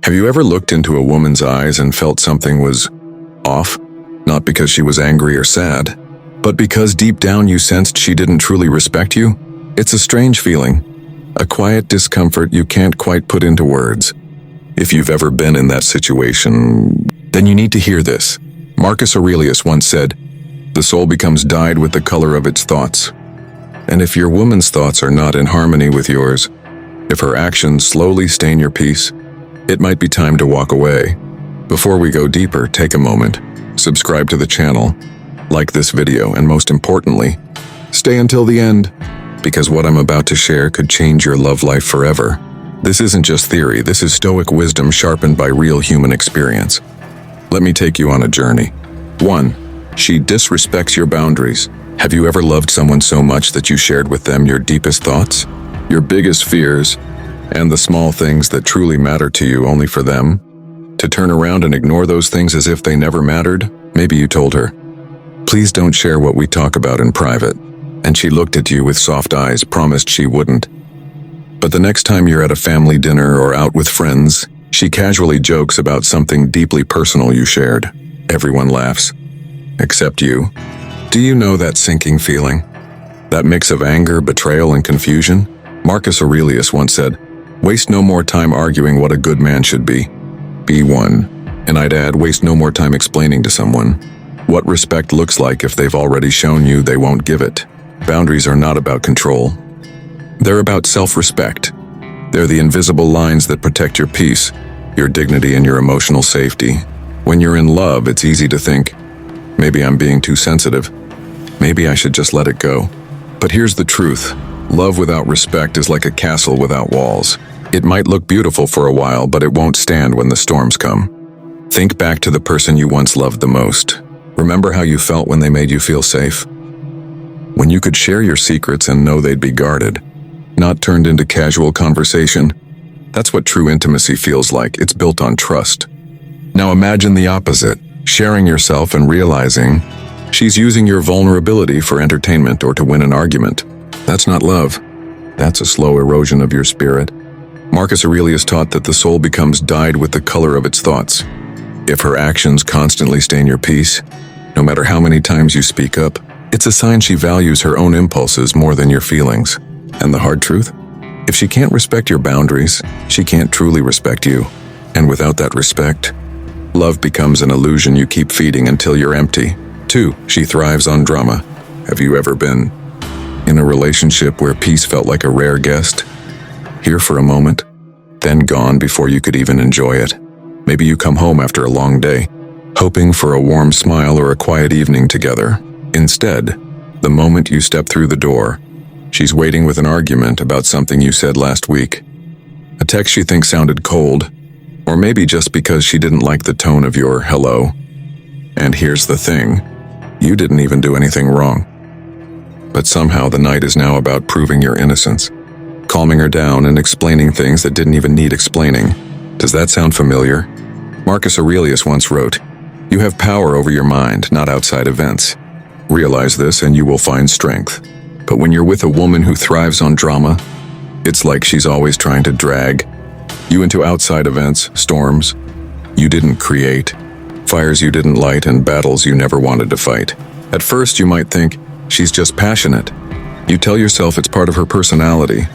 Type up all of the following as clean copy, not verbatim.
Have you ever looked into a woman's eyes and felt something was off? Not because she was angry or sad, but because deep down you sensed she didn't truly respect you? It's a strange feeling, a quiet discomfort you can't quite put into words. If you've ever been in that situation, then you need to hear this. Marcus Aurelius once said, "The soul becomes dyed with the color of its thoughts." And if your woman's thoughts are not in harmony with yours, if her actions slowly stain your peace, it might be time to walk away. Before we go deeper, take a moment, subscribe to the channel, like this video, and most importantly, stay until the end, because what I'm about to share could change your love life forever. This isn't just theory, this is Stoic wisdom sharpened by real human experience. Let me take you on a journey. 1. She disrespects your boundaries. Have you ever loved someone so much that you shared with them your deepest thoughts, your biggest fears, and the small things that truly matter to you only for them to turn around and ignore those things as if they never mattered? Maybe you told her, "Please don't share what we talk about in private," and she looked at you with soft eyes, promised she wouldn't. But the next time you're at a family dinner or out with friends, she casually jokes about something deeply personal you shared. Everyone laughs, except you. Do you know that sinking feeling? That mix of anger, betrayal, and confusion? Marcus Aurelius once said, "Waste no more time arguing what a good man should be. Be one." And I'd add, waste no more time explaining to someone what respect looks like if they've already shown you they won't give it. Boundaries are not about control. They're about self-respect. They're the invisible lines that protect your peace, your dignity, and your emotional safety. When you're in love, it's easy to think, maybe I'm being too sensitive. Maybe I should just let it go. But here's the truth. Love without respect is like a castle without walls. It might look beautiful for a while, but it won't stand when the storms come. Think back to the person you once loved the most. Remember how you felt when they made you feel safe? When you could share your secrets and know they'd be guarded, not turned into casual conversation. That's what true intimacy feels like. It's built on trust. Now imagine the opposite, sharing yourself and realizing she's using your vulnerability for entertainment or to win an argument. That's not love. That's a slow erosion of your spirit. Marcus Aurelius taught that the soul becomes dyed with the color of its thoughts. If her actions constantly stain your peace, no matter how many times you speak up, it's a sign she values her own impulses more than your feelings. And the hard truth? If she can't respect your boundaries, she can't truly respect you. And without that respect, love becomes an illusion you keep feeding until you're empty. 2. She thrives on drama. Have you ever been in a relationship where peace felt like a rare guest? Here for a moment, then gone before you could even enjoy it. Maybe you come home after a long day, hoping for a warm smile or a quiet evening together. Instead, the moment you step through the door, she's waiting with an argument about something you said last week. A text she thinks sounded cold, or maybe just because she didn't like the tone of your hello. And here's the thing, you didn't even do anything wrong. But somehow the night is now about proving your innocence, calming her down and explaining things that didn't even need explaining. Does that sound familiar? Marcus Aurelius once wrote, "You have power over your mind, not outside events. Realize this and you will find strength." But when you're with a woman who thrives on drama, it's like she's always trying to drag you into outside events, storms you didn't create, fires you didn't light, and battles you never wanted to fight. At first you might think, she's just passionate. You tell yourself it's part of her personality,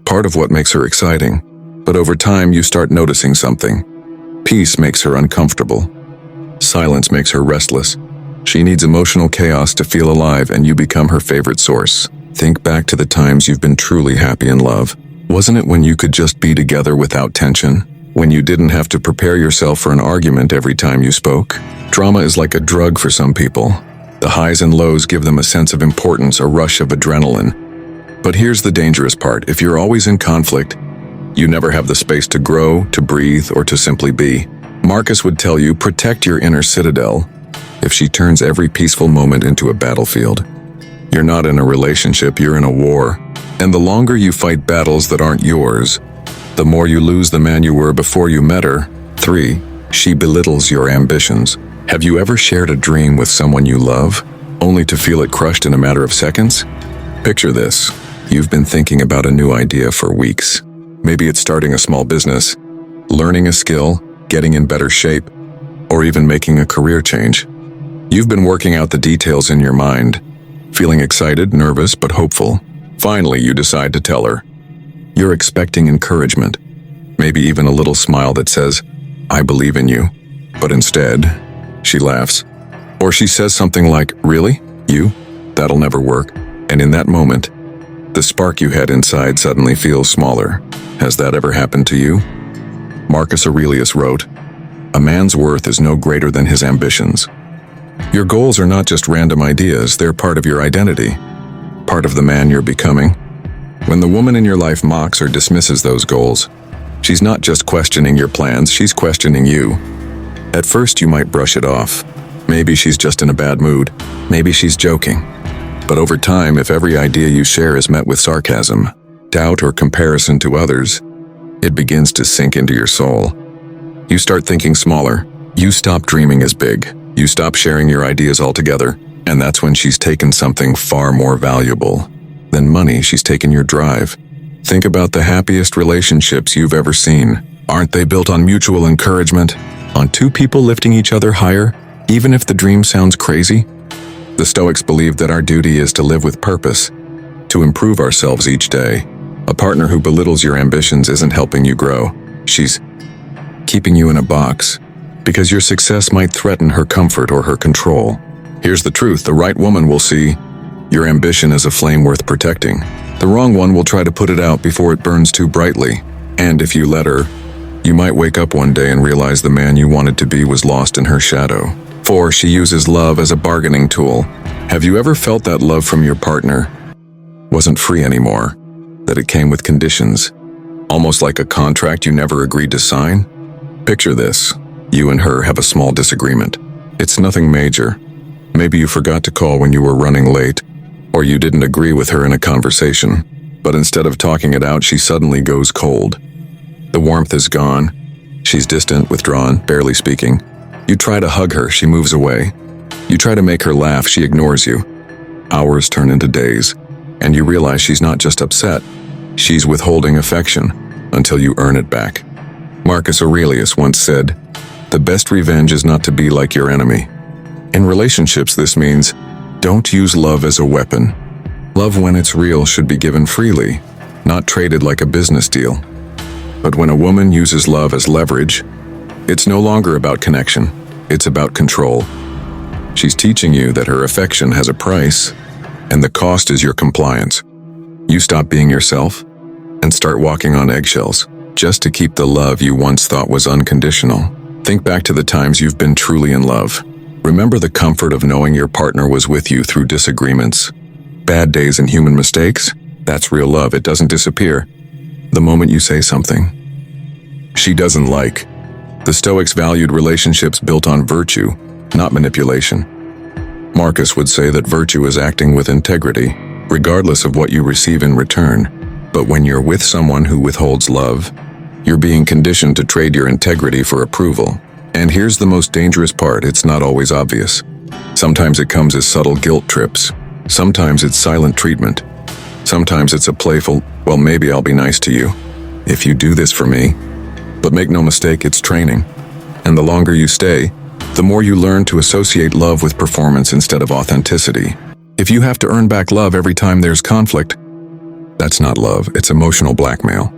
part of what makes her exciting. But over time you start noticing something. Peace makes her uncomfortable. Silence makes her restless. She needs emotional chaos to feel alive, and you become her favorite source. Think back to the times you've been truly happy in love. Wasn't it when you could just be together without tension? When you didn't have to prepare yourself for an argument every time you spoke? Drama is like a drug for some people. The highs and lows give them a sense of importance, a rush of adrenaline. But here's the dangerous part. If you're always in conflict, you never have the space to grow, to breathe, or to simply be. Marcus would tell you, protect your inner citadel. If she turns every peaceful moment into a battlefield, you're not in a relationship, you're in a war. And the longer you fight battles that aren't yours, the more you lose the man you were before you met her. 3. She belittles your ambitions. Have you ever shared a dream with someone you love, only to feel it crushed in a matter of seconds? Picture this. You've been thinking about a new idea for weeks. Maybe it's starting a small business, learning a skill, getting in better shape, or even making a career change. You've been working out the details in your mind, feeling excited, nervous, but hopeful. Finally, you decide to tell her. You're expecting encouragement, maybe even a little smile that says, "I believe in you." But instead, she laughs. Or she says something like, "Really? You? That'll never work." And in that moment, the spark you had inside suddenly feels smaller. Has that ever happened to you? Marcus Aurelius wrote, "A man's worth is no greater than his ambitions." Your goals are not just random ideas, they're part of your identity, part of the man you're becoming. When the woman in your life mocks or dismisses those goals, she's not just questioning your plans, she's questioning you. At first you might brush it off. Maybe she's just in a bad mood. Maybe she's joking. But over time, if every idea you share is met with sarcasm, doubt, or comparison to others, it begins to sink into your soul. You start thinking smaller. You stop dreaming as big. You stop sharing your ideas altogether. And that's when she's taken something far more valuable than money. She's taken your drive. Think about the happiest relationships you've ever seen. Aren't they built on mutual encouragement? On two people lifting each other higher, even if the dream sounds crazy? The Stoics believe that our duty is to live with purpose, to improve ourselves each day. A partner who belittles your ambitions isn't helping you grow. She's keeping you in a box, because your success might threaten her comfort or her control. Here's the truth: the right woman will see your ambition as a flame worth protecting. The wrong one will try to put it out before it burns too brightly. And if you let her, you might wake up one day and realize the man you wanted to be was lost in her shadow. 4. She uses love as a bargaining tool. Have you ever felt that love from your partner wasn't free anymore? That it came with conditions? Almost like a contract you never agreed to sign? Picture this. You and her have a small disagreement. It's nothing major. Maybe you forgot to call when you were running late, or you didn't agree with her in a conversation. But instead of talking it out, she suddenly goes cold. The warmth is gone. She's distant, withdrawn, barely speaking. You try to hug her, she moves away. You try to make her laugh, she ignores you. Hours turn into days, and you realize she's not just upset, she's withholding affection until you earn it back. Marcus Aurelius once said, "The best revenge is not to be like your enemy." In relationships, this means, don't use love as a weapon. Love, when it's real, should be given freely, not traded like a business deal. But when a woman uses love as leverage, it's no longer about connection, it's about control. She's teaching you that her affection has a price, and the cost is your compliance. You stop being yourself and start walking on eggshells, just to keep the love you once thought was unconditional. Think back to the times you've been truly in love. Remember the comfort of knowing your partner was with you through disagreements, bad days, and human mistakes? That's real love. It doesn't disappear the moment you say something she doesn't like. The Stoics valued relationships built on virtue, not manipulation. Marcus would say that virtue is acting with integrity, regardless of what you receive in return. But when you're with someone who withholds love, you're being conditioned to trade your integrity for approval. And here's the most dangerous part: it's not always obvious. Sometimes it comes as subtle guilt trips. Sometimes it's silent treatment. Sometimes it's a playful, "Well, maybe I'll be nice to you if you do this for me." But make no mistake, it's training. And the longer you stay, the more you learn to associate love with performance instead of authenticity. If you have to earn back love every time there's conflict, that's not love, it's emotional blackmail.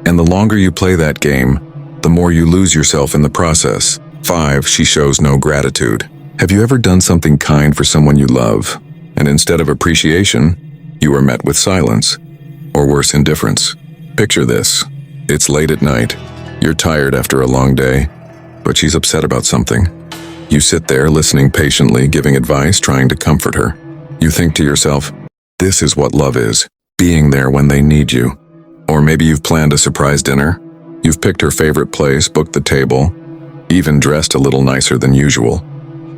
And the longer you play that game, the more you lose yourself in the process. 5. She shows no gratitude. Have you ever done something kind for someone you love, and instead of appreciation, you were met with silence, or worse, indifference? Picture this. It's late at night. You're tired after a long day, but she's upset about something. You sit there listening patiently, giving advice, trying to comfort her. You think to yourself, this is what love is, being there when they need you. Or maybe you've planned a surprise dinner. You've picked her favorite place, booked the table, even dressed a little nicer than usual.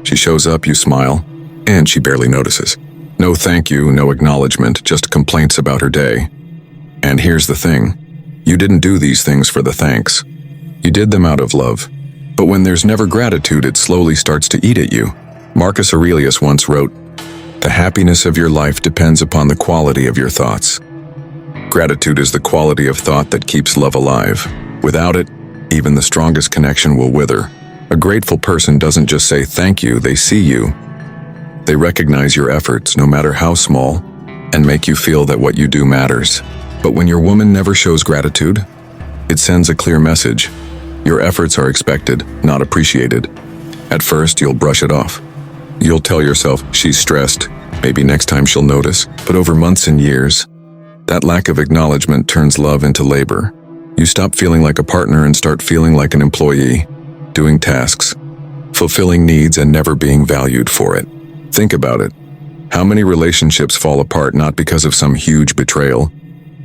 She shows up, you smile, and she barely notices. No thank you, no acknowledgement, just complaints about her day. And here's the thing. You didn't do these things for the thanks. You did them out of love. But when there's never gratitude, it slowly starts to eat at you. Marcus Aurelius once wrote, "The happiness of your life depends upon the quality of your thoughts." Gratitude is the quality of thought that keeps love alive. Without it, even the strongest connection will wither. A grateful person doesn't just say thank you, they see you. They recognize your efforts, no matter how small, and make you feel that what you do matters. But when your woman never shows gratitude, it sends a clear message. Your efforts are expected, not appreciated. At first, you'll brush it off. You'll tell yourself, she's stressed, maybe next time she'll notice. But over months and years, that lack of acknowledgement turns love into labor. You stop feeling like a partner and start feeling like an employee, doing tasks, fulfilling needs, and never being valued for it. Think about it. How many relationships fall apart not because of some huge betrayal,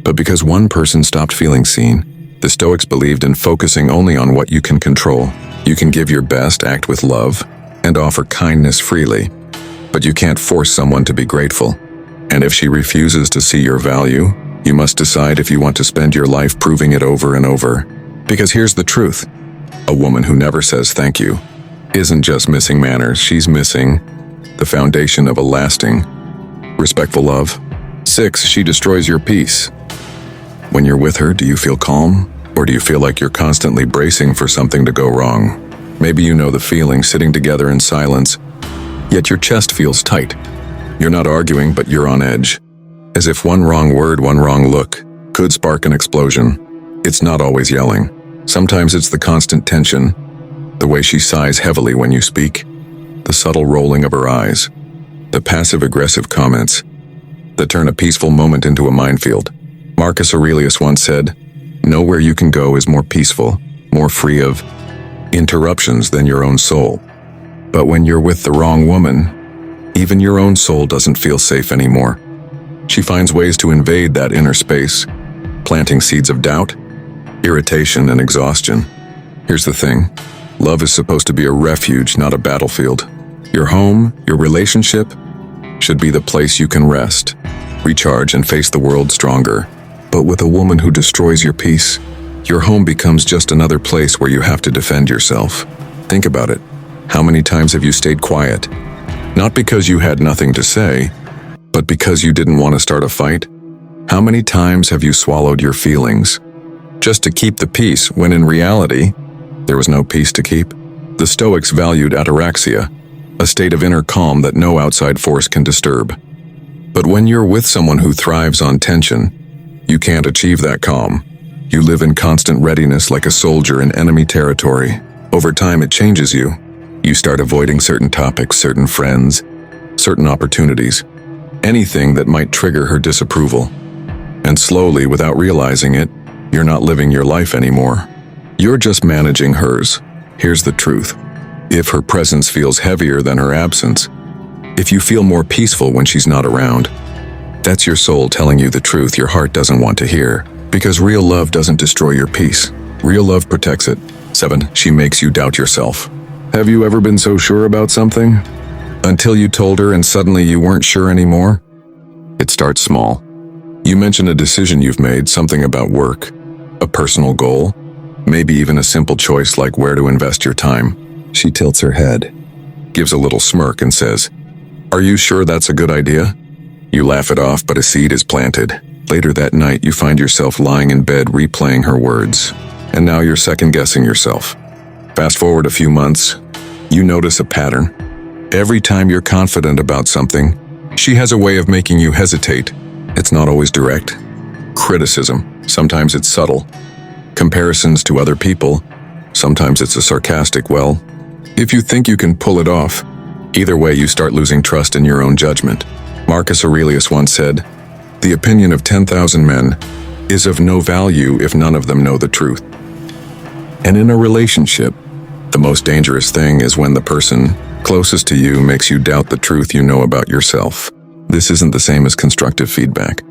but because one person stopped feeling seen? The Stoics believed in focusing only on what you can control. You can give your best, act with love, and offer kindness freely. But you can't force someone to be grateful. And if she refuses to see your value, you must decide if you want to spend your life proving it over and over. Because here's the truth. A woman who never says thank you isn't just missing manners, she's missing the foundation of a lasting, respectful love. 6, she destroys your peace. When you're with her, do you feel calm? Or do you feel like you're constantly bracing for something to go wrong? Maybe you know the feeling, sitting together in silence, yet your chest feels tight. You're not arguing, but you're on edge. As if one wrong word, one wrong look could spark an explosion. It's not always yelling. Sometimes it's the constant tension, the way she sighs heavily when you speak, the subtle rolling of her eyes, the passive-aggressive comments that turn a peaceful moment into a minefield. Marcus Aurelius once said, "Nowhere you can go is more peaceful, more free of interruptions than your own soul." But when you're with the wrong woman, even your own soul doesn't feel safe anymore. She finds ways to invade that inner space, planting seeds of doubt, irritation, and exhaustion. Here's the thing. Love is supposed to be a refuge, not a battlefield. Your home, your relationship, should be the place you can rest, recharge, and face the world stronger. But with a woman who destroys your peace, your home becomes just another place where you have to defend yourself. Think about it. How many times have you stayed quiet? Not because you had nothing to say, but because you didn't want to start a fight? How many times have you swallowed your feelings just to keep the peace when in reality, there was no peace to keep? The Stoics valued ataraxia, a state of inner calm that no outside force can disturb. But when you're with someone who thrives on tension, you can't achieve that calm. You live in constant readiness like a soldier in enemy territory. Over time, it changes you. You start avoiding certain topics, certain friends, certain opportunities, anything that might trigger her disapproval. And slowly, without realizing it, you're not living your life anymore. You're just managing hers. Here's the truth. If her presence feels heavier than her absence, if you feel more peaceful when she's not around, that's your soul telling you the truth your heart doesn't want to hear. Because real love doesn't destroy your peace. Real love protects it. 7, she makes you doubt yourself. Have you ever been so sure about something? Until you told her and suddenly you weren't sure anymore? It starts small. You mention a decision you've made, something about work, a personal goal, maybe even a simple choice like where to invest your time. She tilts her head, gives a little smirk and says, "Are you sure that's a good idea?" You laugh it off, but a seed is planted. Later that night, you find yourself lying in bed replaying her words, and now you're second-guessing yourself. Fast forward a few months, you notice a pattern. Every time you're confident about something, she has a way of making you hesitate. It's not always direct. Criticism, sometimes it's subtle. Comparisons to other people, sometimes it's a sarcastic, "Well, if you think you can pull it off." Either way, you start losing trust in your own judgment. Marcus Aurelius once said, "The opinion of 10,000 men is of no value if none of them know the truth." And in a relationship, the most dangerous thing is when the person closest to you makes you doubt the truth you know about yourself. This isn't the same as constructive feedback.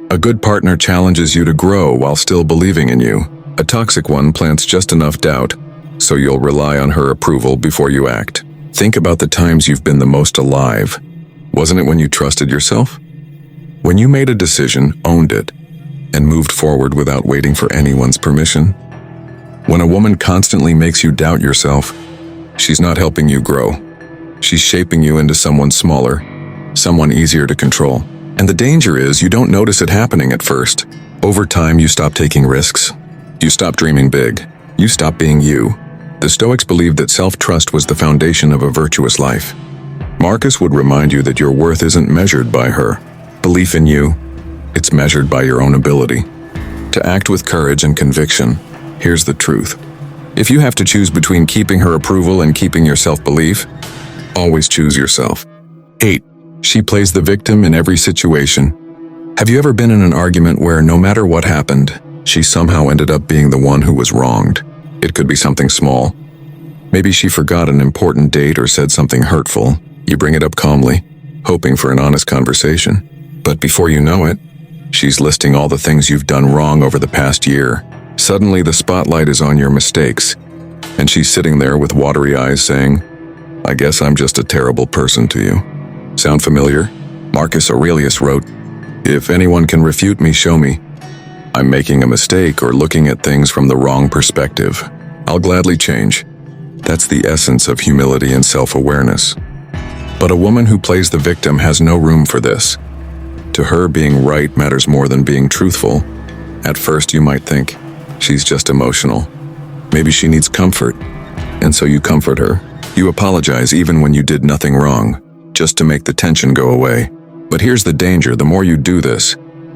A good partner challenges you to grow while still believing in you. A toxic one plants just enough doubt, so you'll rely on her approval before you act. Think about the times you've been the most alive. Wasn't it when you trusted yourself? When you made a decision, owned it, and moved forward without waiting for anyone's permission? When a woman constantly makes you doubt yourself, she's not helping you grow. She's shaping you into someone smaller, someone easier to control. And the danger is you don't notice it happening at first. Over time, you stop taking risks. You stop dreaming big. You stop being you. The Stoics believed that self-trust was the foundation of a virtuous life. Marcus would remind you that your worth isn't measured by her belief in you, it's measured by your own ability to act with courage and conviction. Here's the truth. If you have to choose between keeping her approval and keeping your self-belief, always choose yourself. 8. She plays the victim in every situation. Have you ever been in an argument where no matter what happened, she somehow ended up being the one who was wronged? It could be something small. Maybe she forgot an important date or said something hurtful. You bring it up calmly, hoping for an honest conversation. But before you know it, she's listing all the things you've done wrong over the past year. Suddenly the spotlight is on your mistakes, and she's sitting there with watery eyes saying, "I guess I'm just a terrible person to you." Sound familiar? Marcus Aurelius wrote, "If anyone can refute me, show me. I'm making a mistake or looking at things from the wrong perspective. I'll gladly change." That's the essence of humility and self-awareness. But a woman who plays the victim has no room for this. To her, being right matters more than being truthful. At first, you might think, she's just emotional. Maybe she needs comfort. And so you comfort her. You apologize even when you did nothing wrong, just to make the tension go away. But here's the danger: the more you do this,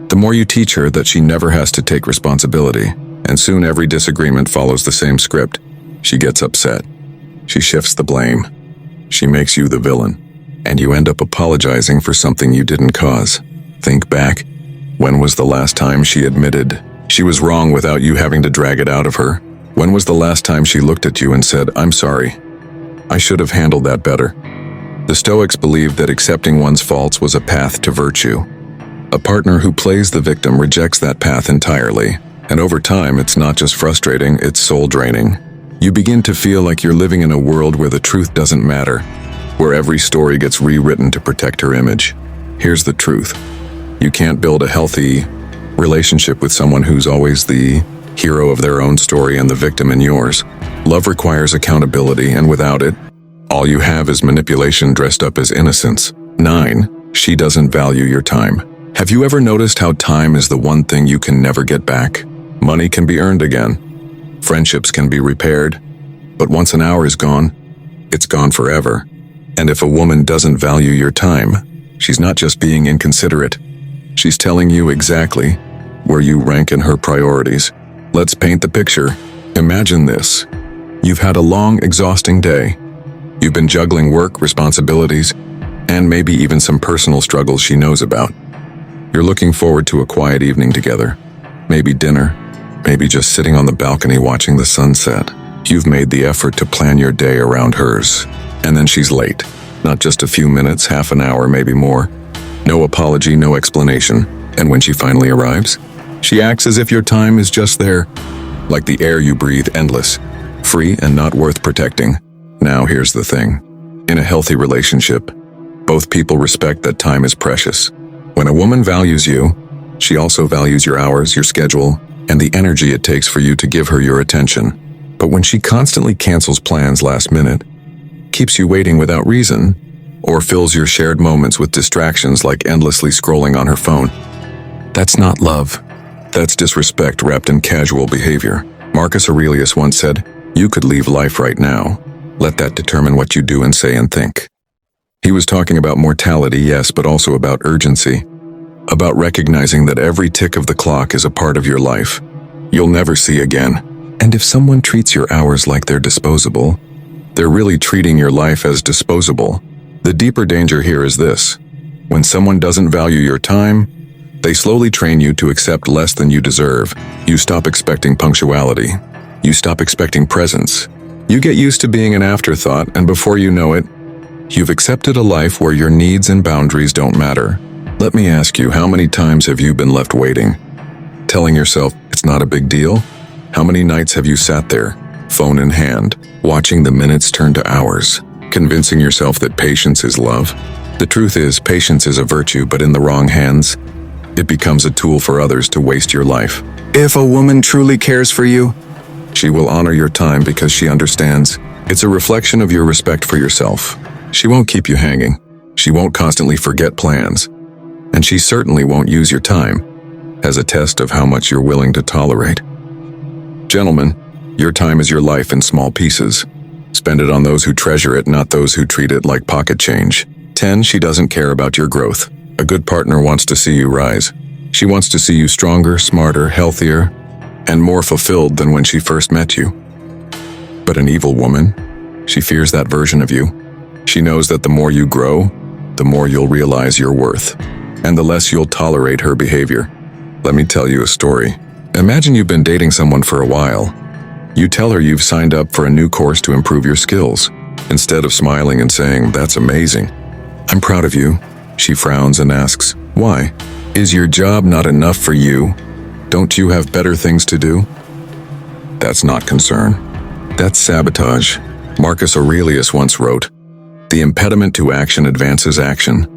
the more you teach her that she never has to take responsibility. And soon every disagreement follows the same script. She gets upset. She shifts the blame. She makes you the villain. And you end up apologizing for something you didn't cause. Think back. When was the last time she admitted she was wrong without you having to drag it out of her? When was the last time she looked at you and said, "I'm sorry. I should have handled that better"? The Stoics believed that accepting one's faults was a path to virtue. A partner who plays the victim rejects that path entirely. And over time, it's not just frustrating, it's soul-draining. You begin to feel like you're living in a world where the truth doesn't matter, where every story gets rewritten to protect her image. Here's the truth. You can't build a healthy relationship with someone who's always the hero of their own story and the victim in yours. Love requires accountability, and without it, all you have is manipulation dressed up as innocence. 9. She doesn't value your time. Have you ever noticed how time is the one thing you can never get back? Money can be earned again. Friendships can be repaired. But once an hour is gone, it's gone forever. And if a woman doesn't value your time, she's not just being inconsiderate. She's telling you exactly where you rank in her priorities. Let's paint the picture. Imagine this. You've had a long, exhausting day. You've been juggling work, responsibilities, and maybe even some personal struggles she knows about. You're looking forward to a quiet evening together. Maybe dinner, maybe just sitting on the balcony watching the sunset. You've made the effort to plan your day around hers. And then she's late. Not just a few minutes, half an hour, maybe more. No apology, no explanation. And when she finally arrives, she acts as if your time is just there, like the air you breathe, endless, free and not worth protecting. Now here's the thing. In a healthy relationship, both people respect that time is precious. When a woman values you, she also values your hours, your schedule, and the energy it takes for you to give her your attention. But when she constantly cancels plans last minute, keeps you waiting without reason, or fills your shared moments with distractions like endlessly scrolling on her phone, that's not love. That's disrespect wrapped in casual behavior. Marcus Aurelius once said, "You could leave life right now. Let that determine what you do and say and think." He was talking about mortality, yes, but also about urgency. About recognizing that every tick of the clock is a part of your life you'll never see again. And if someone treats your hours like they're disposable, they're really treating your life as disposable. The deeper danger here is this. When someone doesn't value your time, they slowly train you to accept less than you deserve. You stop expecting punctuality. You stop expecting presence. You get used to being an afterthought, and before you know it, you've accepted a life where your needs and boundaries don't matter. Let me ask you, how many times have you been left waiting, telling yourself it's not a big deal? How many nights have you sat there, phone in hand, watching the minutes turn to hours, convincing yourself that patience is love? The truth is, patience is a virtue, but in the wrong hands, it becomes a tool for others to waste your life. If a woman truly cares for you, she will honor your time because she understands it's a reflection of your respect for yourself. She won't keep you hanging. She won't constantly forget plans. And she certainly won't use your time as a test of how much you're willing to tolerate. Gentlemen, Your time is your life in small pieces. Spend it on those who treasure it, not those who treat it like pocket change. 10. She doesn't care about your growth. A good partner wants to see you rise. She wants to see you stronger, smarter, healthier, and more fulfilled than when she first met you. But an evil woman, she fears that version of you. She knows that the more you grow, the more you'll realize your worth, and the less you'll tolerate her behavior. Let me tell you a story. Imagine you've been dating someone for a while. You tell her you've signed up for a new course to improve your skills. Instead of smiling and saying, "That's amazing, I'm proud of you," she frowns and asks, "Why? Is your job not enough for you? Don't you have better things to do?" That's not concern. That's sabotage. Marcus Aurelius once wrote, "The impediment to action advances action.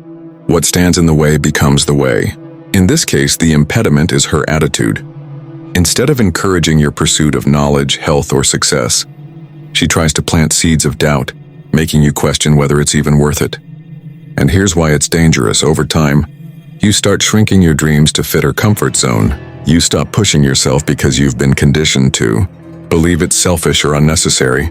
What stands in the way becomes the way." In this case, the impediment is her attitude. Instead of encouraging your pursuit of knowledge, health, or success, she tries to plant seeds of doubt, making you question whether it's even worth it. And here's why it's dangerous. Over time, you start shrinking your dreams to fit her comfort zone. You stop pushing yourself because you've been conditioned to believe it's selfish or unnecessary.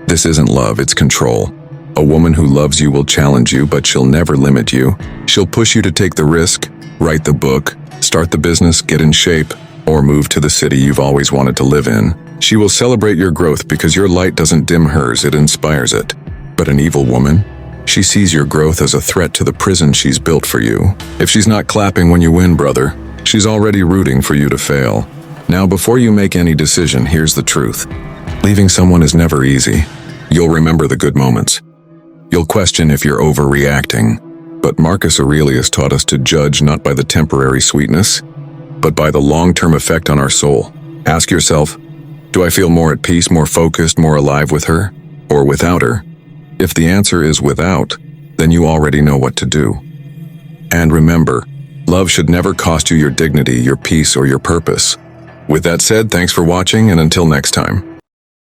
This isn't love, it's control. A woman who loves you will challenge you, but she'll never limit you. She'll push you to take the risk, write the book, start the business, get in shape, or move to the city you've always wanted to live in. She will celebrate your growth because your light doesn't dim hers, it inspires it. But an evil woman, she sees your growth as a threat to the prison she's built for you. If she's not clapping when you win, brother, she's already rooting for you to fail. Now, before you make any decision, here's the truth. Leaving someone is never easy. You'll remember the good moments. You'll question if you're overreacting. But Marcus Aurelius taught us to judge not by the temporary sweetness, but by the long-term effect on our soul. Ask yourself, do I feel more at peace, more focused, more alive with her, or without her? If the answer is without, then you already know what to do. And remember, love should never cost you your dignity, your peace, or your purpose. With that said, thanks for watching, and until next time.